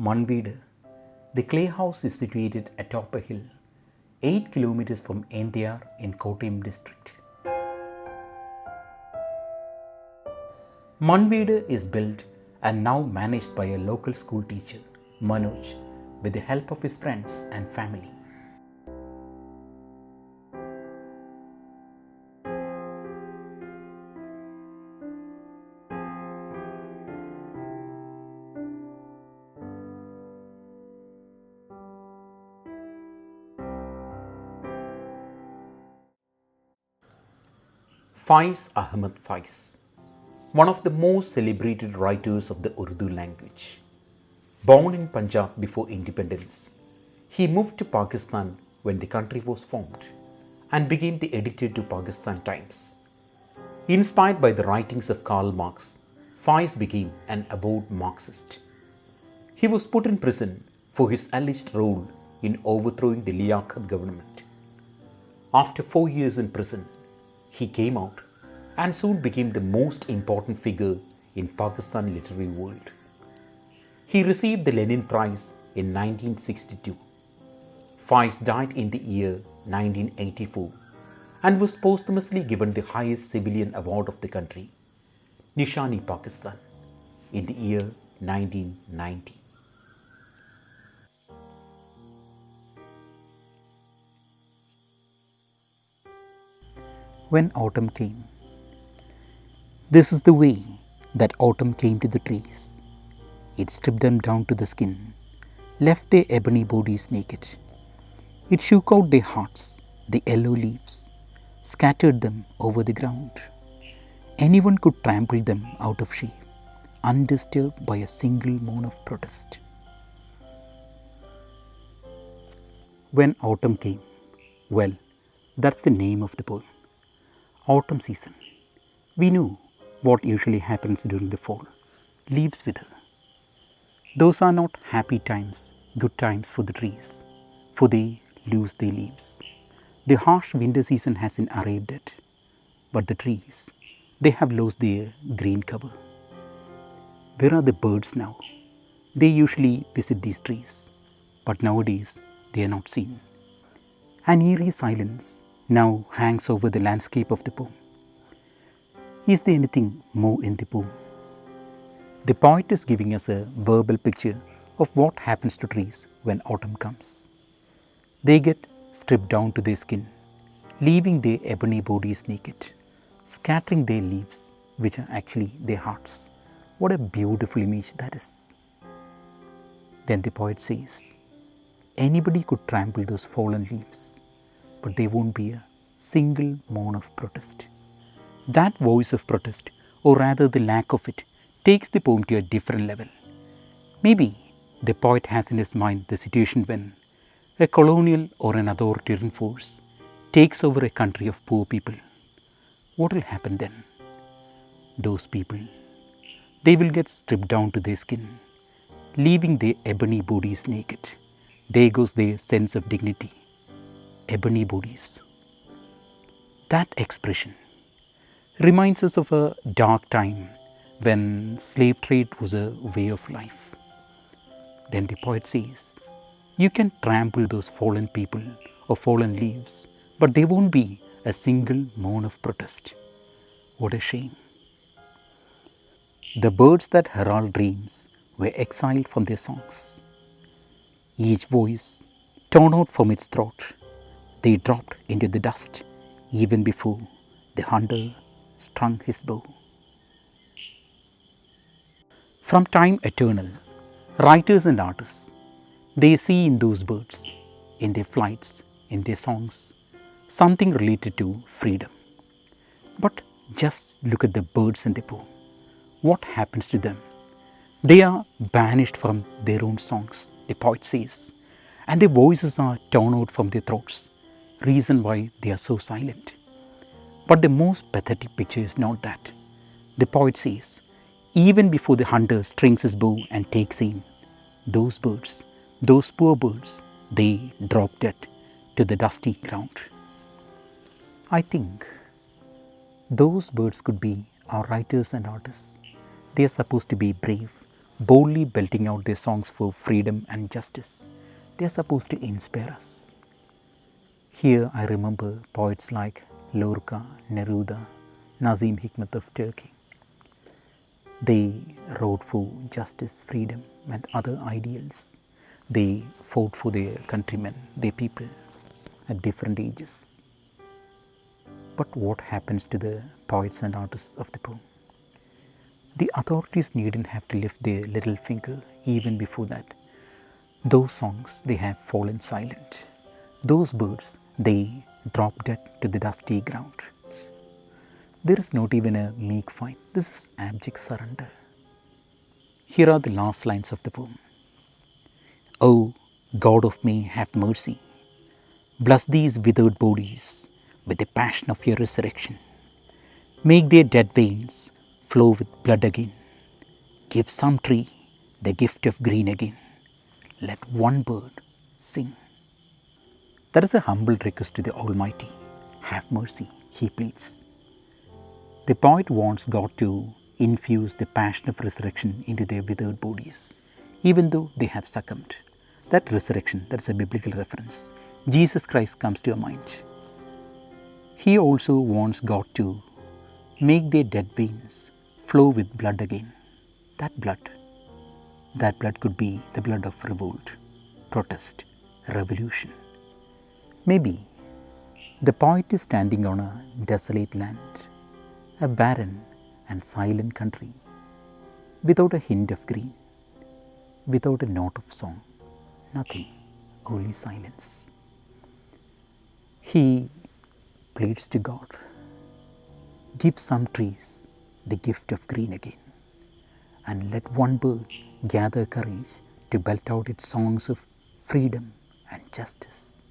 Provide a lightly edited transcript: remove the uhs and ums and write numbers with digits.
Manveed. The clay house is situated atop a hill, 8 kilometers from Endiyar in Kottayam district. Manveed is built and now managed by a local school teacher, Manoj, with the help of his friends and family. Faiz Ahmed Faiz, one of the most celebrated writers of the Urdu language. Born in Punjab before independence, he moved to Pakistan when the country was formed and became the editor to Pakistan Times. Inspired by the writings of Karl Marx, Faiz became an avowed Marxist. He was put in prison for his alleged role in overthrowing the Liaquat government. After 4 years in prison, he came out and soon became the most important figure in Pakistan literary world. He received the Lenin Prize in 1962. Faiz died in the year 1984 and was posthumously given the highest civilian award of the country, Nishani Pakistan, in the year 1990. When autumn came. This is the way that autumn came to the trees. It stripped them down to the skin, left their ebony bodies naked. It shook out their hearts, the yellow leaves, scattered them over the ground. Anyone could trample them out of shape, undisturbed by a single moan of protest. When autumn came, well, that's the name of the poem. Autumn season. We know what usually happens during the fall. Leaves wither. Those are not happy times, good times for the trees, for they lose their leaves. The harsh winter season hasn't arrived yet, but the trees, they have lost their green cover. Where are the birds now? They usually visit these trees, but nowadays they are not seen. An eerie silence now hangs over the landscape of the poem. Is there anything more in the poem? The poet is giving us a verbal picture of what happens to trees when autumn comes. They get stripped down to their skin, leaving their ebony bodies naked, scattering their leaves, which are actually their hearts. What a beautiful image that is. Then the poet says, anybody could trample those fallen leaves, but there won't be a single moan of protest. That voice of protest, or rather the lack of it, takes the poem to a different level. Maybe the poet has in his mind the situation when a colonial or an authoritarian force takes over a country of poor people. What will happen then? Those people, they will get stripped down to their skin, leaving their ebony bodies naked. There goes their sense of dignity. Ebony bodies. That expression reminds us of a dark time when slave trade was a way of life. Then the poet says, you can trample those fallen people or fallen leaves, but there won't be a single moan of protest. What a shame. The birds that herald dreams were exiled from their songs. Each voice torn out from its throat, they dropped into the dust even before the hunter strung his bow. From time eternal, writers and artists, they see in those birds, in their flights, in their songs, something related to freedom. But just look at the birds in the poem. What happens to them? They are banished from their own songs, the poet says, and their voices are torn out from their throats, reason why they are so silent. But the most pathetic picture is not that. The poet says, even before the hunter strings his bow and takes aim, those birds, those poor birds, they drop dead to the dusty ground. I think those birds could be our writers and artists. They are supposed to be brave, boldly belting out their songs for freedom and justice. They are supposed to inspire us. Here I remember poets like Lorca, Neruda, Nazim Hikmat of Turkey. They wrote for justice, freedom, and other ideals. They fought for their countrymen, their people, at different ages. But what happens to the poets and artists of the poem? The authorities needn't have to lift their little finger even before that. Those songs, they have fallen silent. Those birds, they drop dead to the dusty ground. There is not even a meek fight. This is abject surrender. Here are the last lines of the poem. O God of me, have mercy. Bless these withered bodies with the passion of your resurrection. Make their dead veins flow with blood again. Give some tree the gift of green again. Let one bird sing. That is a humble request to the Almighty. Have mercy, he pleads. The poet wants God to infuse the passion of resurrection into their withered bodies, even though they have succumbed. That resurrection, that's a biblical reference. Jesus Christ comes to your mind. He also wants God to make their dead veins flow with blood again. That blood could be the blood of revolt, protest, revolution. Maybe the poet is standing on a desolate land, a barren and silent country, without a hint of green, without a note of song, nothing, only silence. He pleads to God, give some trees the gift of green again, and let one bird gather courage to belt out its songs of freedom and justice.